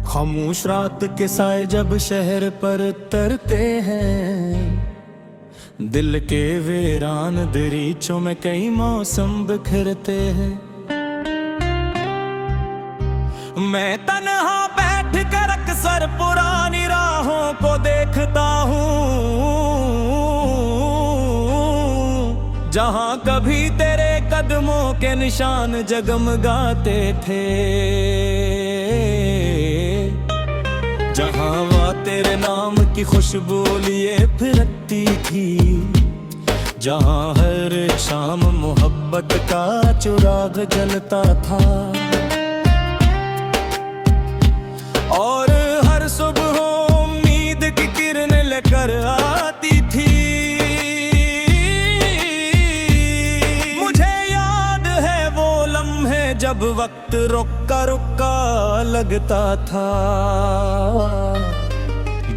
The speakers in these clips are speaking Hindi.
खामोश रात के साए जब शहर पर तरते हैं, दिल के वीरान दरीचों में कई मौसम बिखरते हैं। मैं तन्हा बैठ कर अक्सर पुरानी राहों को देखता हूँ, जहाँ कभी तेरे कदमों के निशान जगमगाते थे, जहाँ वह तेरे नाम की खुशबू लिए फिरती थी, जहाँ हर शाम मोहब्बत का चिराग जलता था, और हर सुबह उम्मीद की किरण लेकर आती थी। मुझे याद है वो लम्हे जब वक्त रुका रुका लगता था,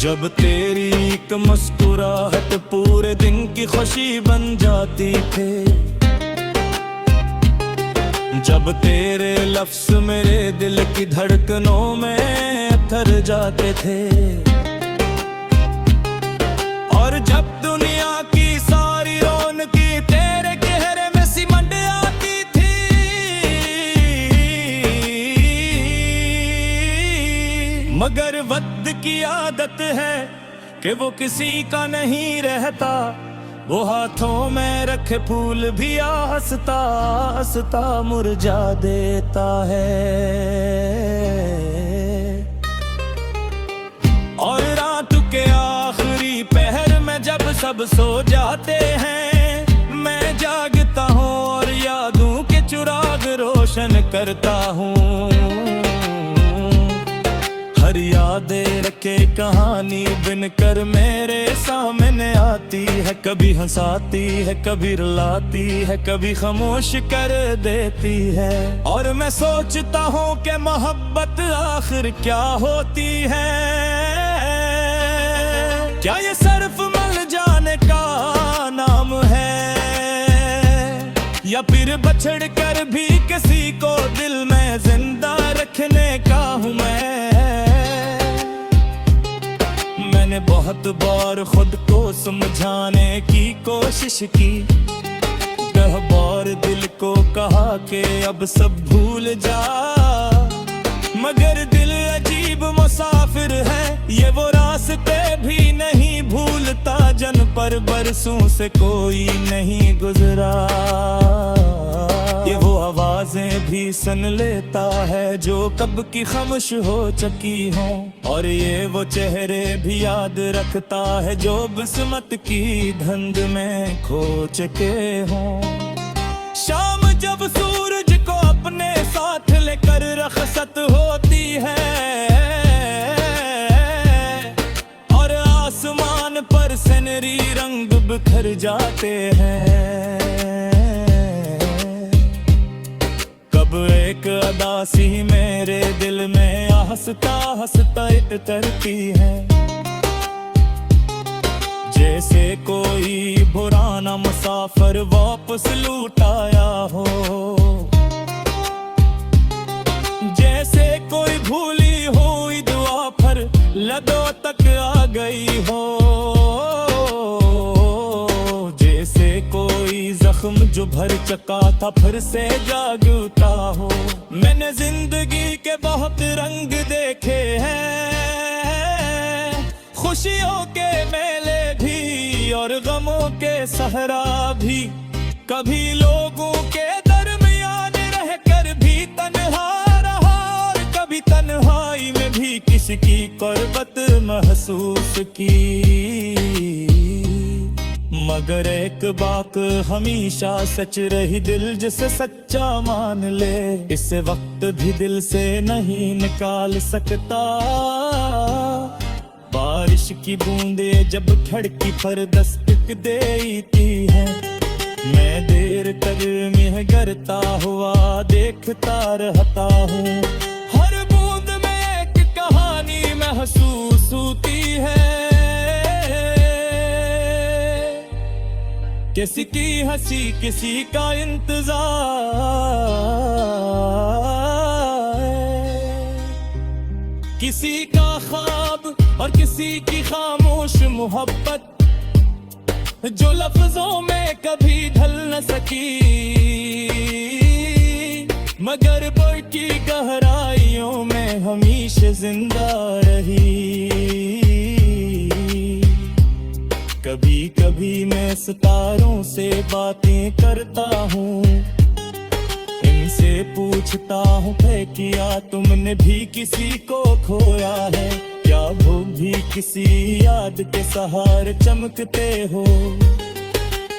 जब तेरी एक मुस्कुराहट पूरे दिन की खुशी बन जाती थी, जब तेरे लफ्ज़ मेरे दिल की धड़कनों में उतर जाते थे, और जब दुनिया की सारी रौनकी तेरे चेहरे में सिमट आती थी। मगर वक्त की आदत है कि वो किसी का नहीं रहता, वो हाथों में रखे फूल भी हंसता हंसता मुरझा देता है। और रात के आखिरी पहर में जब सब सो जाते हैं, मैं जागता हूँ और यादों के चिराग रोशन करता हूँ। हर यादें रखे कहानी बिन कर मेरे सामने आती है, कभी हंसाती है, कभी रुलाती है, कभी खामोश कर देती है। और मैं सोचता हूँ कि मोहब्बत आखिर क्या होती है, क्या ये सिर्फ मिल जाने का नाम है, या फिर बछड़ कर भी किसी को दिल में जिंदा रखने का हूँ मैं। मैंने बहुत बार खुद को समझाने की कोशिश की, कई बार दिल को कहा कि अब सब भूल जा, मगर दिल अजीब मुसाफिर है, ये वो रास्ते भी नहीं भूलता जन पर बरसों से कोई नहीं गुजरा। ये वो आवाजें भी सुन लेता है जो कब की खामोश हो चुकी हों, और ये वो चेहरे भी याद रखता है जो बिस्मत की धुंध में खो चुके हों। शाम जब सूरज को अपने साथ लेकर रखसत होती है, और आसमान पर सनरी रंग बिखर जाते हैं, कब एक अदासी मेरे दिल में हंसता हंसता उतरती है, जैसे कोई पुराना मुसाफिर वापस लौट आया हो, जैसे कोई भूली हुई दुआ पर लदों तक आ गई हो, जैसे कोई जख्म जो भर चुका था फिर से जाग उठा हो। मैंने जिंदगी के बहुत रंग देखे हैं, खुशियों के मेले भी और गमों के सहरा भी, कभी लोगों के दरमियान रहकर भी तन्हा रहा, और कभी तन्हाई में भी किसकी कुर्बत महसूस की। मगर एक बात हमेशा सच रही, दिल जिसे सच्चा मान ले, इसे वक्त भी दिल से नहीं निकाल सकता। बारिश की बूंदे जब खिड़की पर दस्तक देती है, मैं देर कर में गिरता हुआ देखता रहता हूँ। हर बूंद में एक कहानी महसूस होती है, किसी की हंसी किसी का इंतजार, किसी का ख्वाब और किसी की खामोश मोहब्बत, जो लफ्जों में कभी ढल न सकी, मगर दिल की गहराइयों में हमेशा जिंदा रही। कभी कभी मैं सितारों से बातें करता हूँ, इनसे पूछता हूँ है किया तुमने भी किसी को खोया है, क्या वो भी किसी याद के सहारे चमकते हो,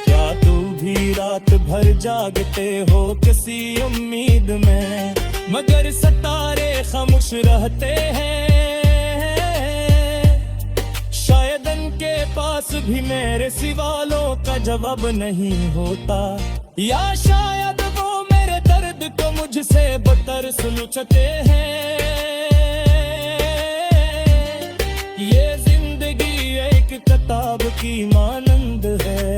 क्या तू भी रात भर जागते हो किसी उम्मीद में, मगर सितारे खामोश रहते हैं। शायद उनके पास भी मेरे सवालों का जवाब नहीं होता, या शायद वो मेरे दर्द को मुझसे बदतर सुलझते हैं। ये जिंदगी एक किताब की मानंद है,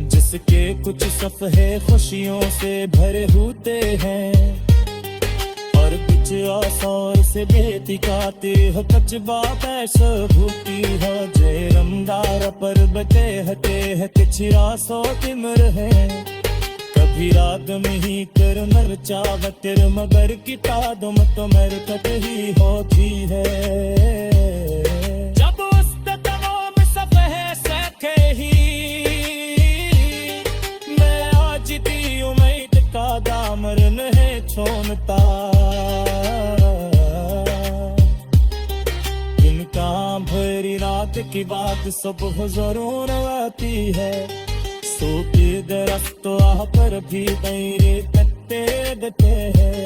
जिसके कुछ सफ़हे खुशियों से भरे होते हैं और कुछ आसार से बेतिकाते हो कचबा पैसा भूती हो। जे रमदार पर बते हते है किछरा सो तिमर है, कभी राग में ही कर मर चावतर मगर की तादम तो मर कट ही होती है। जब उस तमाम सफ़हे सके ही मैं आज दी उम्मीद का दामन है छोड़ता, इनका भरी रात की बात सुबह जरूर आती है, सूखे दरख्तों पर भी मेरे पत्ते देते हैं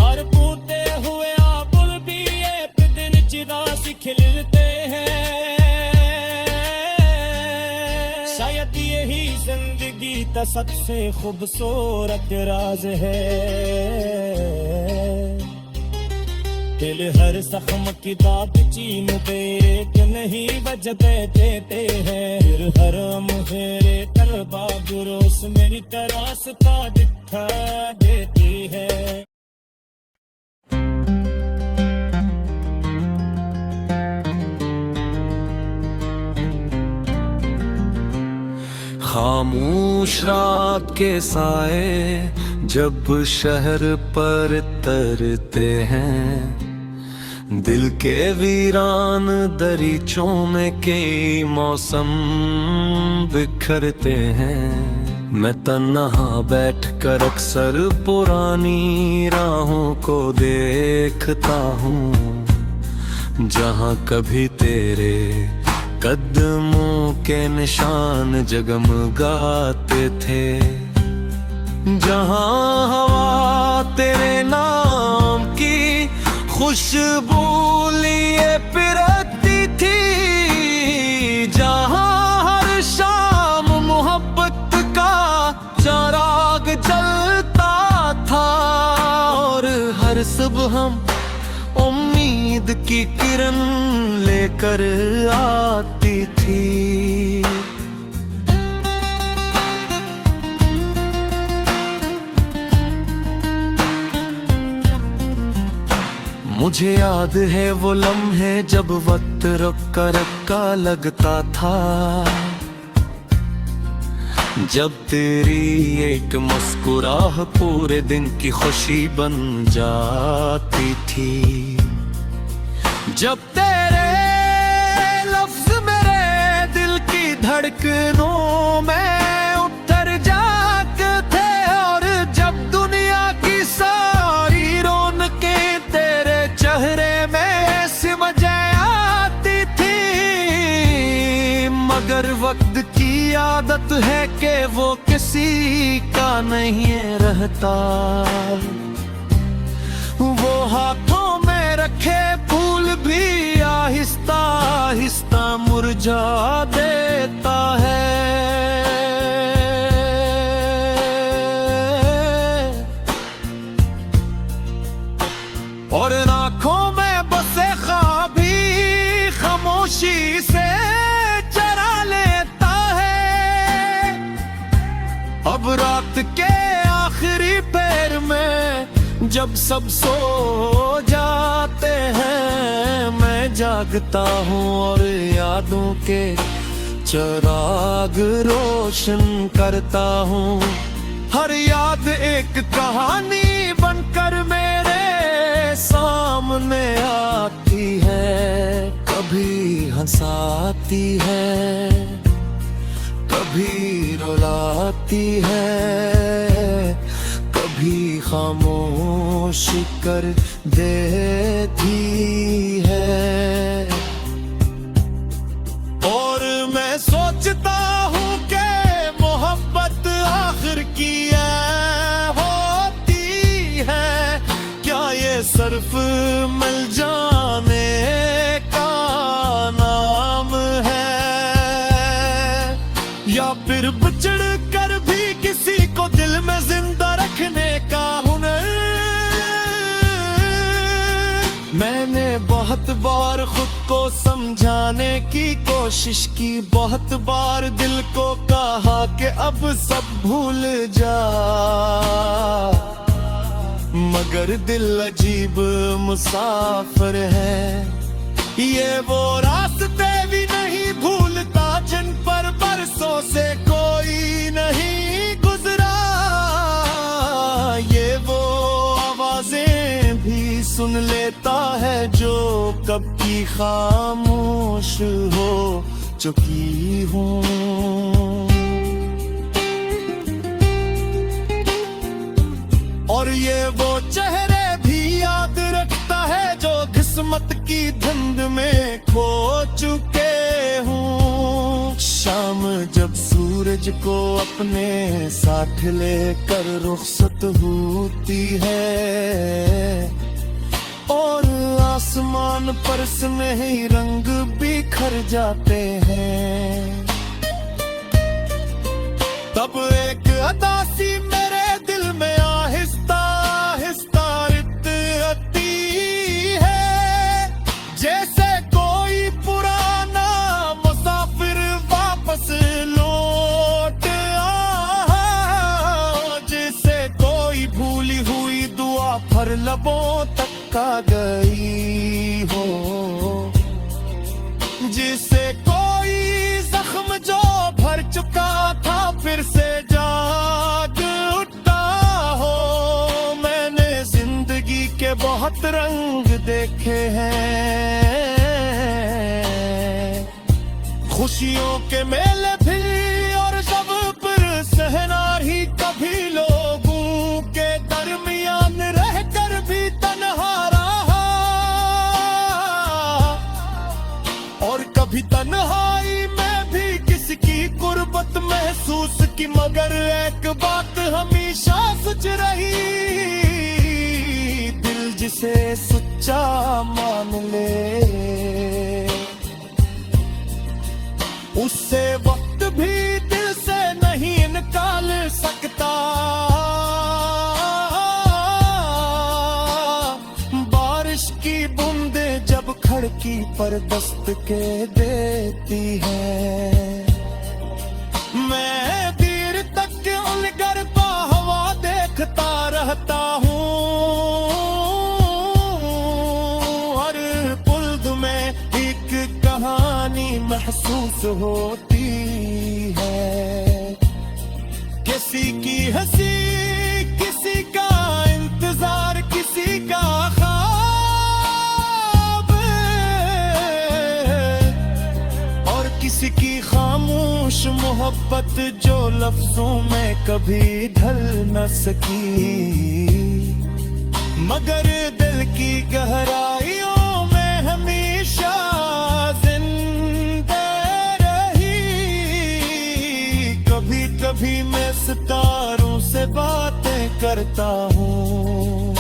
और फूटे हुए आबुल भी एक दिन चिरा से खिलते हैं। शायद यही जिंदगी का सबसे खूबसूरत राज है, दिल हर जख्म की दाद चीम तेरे के नहीं बजते देते हैं, फिर हर मुहेरे तलबा गुरोस मेरी तरासता दिखा देती है। खामोश रात के साए जब शहर पर तरते हैं, दिल के वीरान दरीचों में कई मौसम बिखरते हैं। मैं तन्हा बैठ कर अक्सर पुरानी राहों को देखता हूँ, जहाँ कभी तेरे कदमों के निशान जगमगाते थे, जहाँ हवा तेरे नाम की खुशबू लिए पिरती थी, जहाँ हर शाम मोहब्बत का चराग जलता था और हर सुबह हम उम्मीद की किरण लेकर आती थी। मुझे याद है वो लम्हे जब वक्त रक्का रक्का लगता था, जब तेरी एक मुस्कुराह पूरे दिन की खुशी बन जाती थी, जब तेरे लफ्ज मेरे दिल की धड़कनों में उतर जाते थे, और जब दुनिया की सारी रौनकें तेरे चेहरे में सिमट आती थी, मगर वक्त की आदत है कि वो किसी का नहीं रहता। वो हाथों में रखे फूल भी आहिस्ता आहिस्ता मुरझा देता है। और आंखों में बसे ख्वाब भी खामोशी से चरा लेता है। अब रात के आखिरी पैर में जब सब सो जाते हैं, मैं जागता हूँ और यादों के चिराग रोशन करता हूँ। हर याद एक कहानी बनकर मेरे सामने आती है। कभी हंसाती है, कभी रुलाती है, कभी खामोश कर देती है। और मैं सोचता हूँ कि मोहब्बत आखिर की होती है क्या? ये सिर्फ मिल जाने का नाम है, या फिर बिछड़ कर भी किसी को दिल में जिंदा रखने का हुनर। मैंने बहुत बार खुद को समझाने की कोशिश की, बहुत बार दिल को कहा कि अब सब भूल जा, मगर दिल अजीब मुसाफिर है। ये वो रास्ते भी नहीं भूलता जिन पर बरसों से कोई नहीं गुजरा। ये वो आवाजें भी सुन लेता है जो कब की खामोश हो चुकी हूँ। और ये वो चेहरे भी याद रखता है जो किस्मत की धुंध में खो चुके हूँ। शाम जब सूरज को अपने साथ लेकर रुखसत होती है और आसमान पर सुनहरे रंग बिखर जाते हैं, तब एक अदासी मेरे दिल में आहिस्ता आहिस्ता आती है। जैसे कोई पुराना मुसाफिर वापस लौट आया, जैसे कोई भूली हुई दुआ पर लबों तक आ गई हो, जिसे कोई जख्म जो भर चुका था फिर से जाग उठता हो। मैंने जिंदगी के बहुत रंग देखे हैं, खुशियों के मेले भी और सब पर सहनार ही कभी लोगों के दरमियान रहकर भी तन्हा रहा, और कभी तन्हाई में भी किसकी गुर्बत महसूस की, मगर एक बात हमेशा सच रही, दिल जिसे सच्चा मान ले उससे वक्त भी दिल से नहीं निकाल सकता। बारिश की बूंदे जब खिड़की पर दस्तके देती है, मैं देर तक उलझकर हवा देखता रहता हूँ। हर बुल्द में एक कहानी महसूस होती है, किसी की हंसी, किसी का इंतजार, किसी का ख्वाब, और किसी की खामोश मोहब्बत जो लफ्जों में कभी ढल न सकी, मगर दिल की गहराइयों में हमेशा जिंदा रही। कभी कभी मैं सितारों से बातें करता हूँ,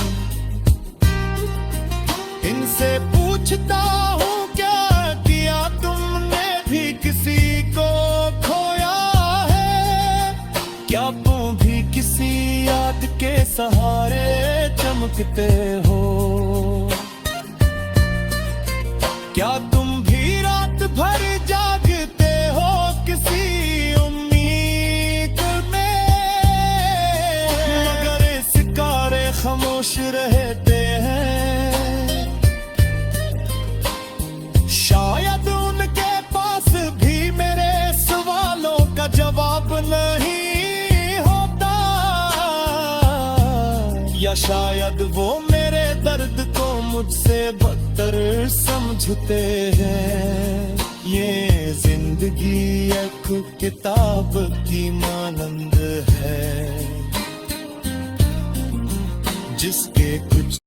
इनसे पूछ पूछता हूँ क्या किया तुमने भी किसी को खोया है? क्या तुम भी किसी याद के सहारे चमकते हो? क्या तुम भी रात भर जागते हो किसी उम्मीद में? मगर सितारे खामोश रहते हैं, शायद उनके पास भी मेरे सवालों का जवाब नहीं होता, या शायद वो मेरे दर्द को मुझसे बदतर समझते हैं। ये जिंदगी एक किताब की मानंद है, जिसके कुछ